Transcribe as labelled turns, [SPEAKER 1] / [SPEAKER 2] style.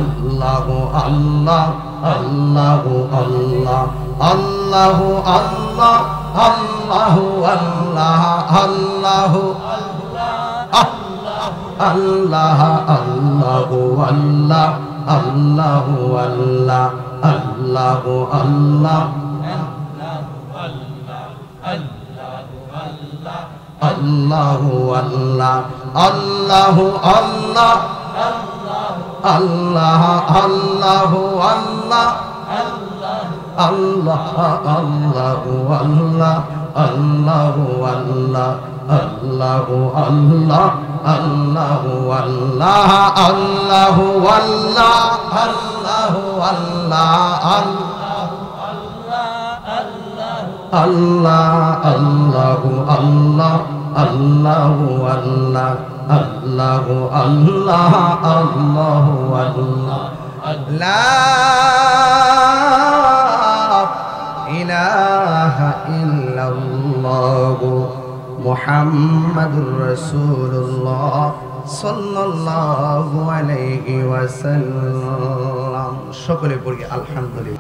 [SPEAKER 1] আল্লাহু আল্লাহ আল্লাহু আল্লাহ আল্লাহু আল্লাহ আল্লাহু আল্লাহ আল্লাহু আল্লাহ আল্লাহু আল্লাহ আল্লাহু আল্লাহ আল্লাহু আল্লাহ আল্লাহু আল্লাহ আল্লাহু আল্লাহ আল্লাহ আল্লাহু আল্লাহ আল্লাহ আল্লাহু আল্লাহ আল্লাহু আল্লাহ আল্লাহু আল্লাহ আল্লাহু আল্লাহ আল্লাহু আল্লাহ আল্লাহু আল্লাহ আল্লাহ আল্লাহু আল্লাহ আল্লাহু আল্লাহ আল্লাহু আল্লাহ আল্লাহু আল্লাহ লা ইলাহা ইল্লাল্লাহ মুহাম্মাদুর রাসূলুল্লাহ সাল্লাল্লাহু আলাইহি ওয়াসাল্লাম। সকলে পড়ি আলহামদুলিল্লাহ।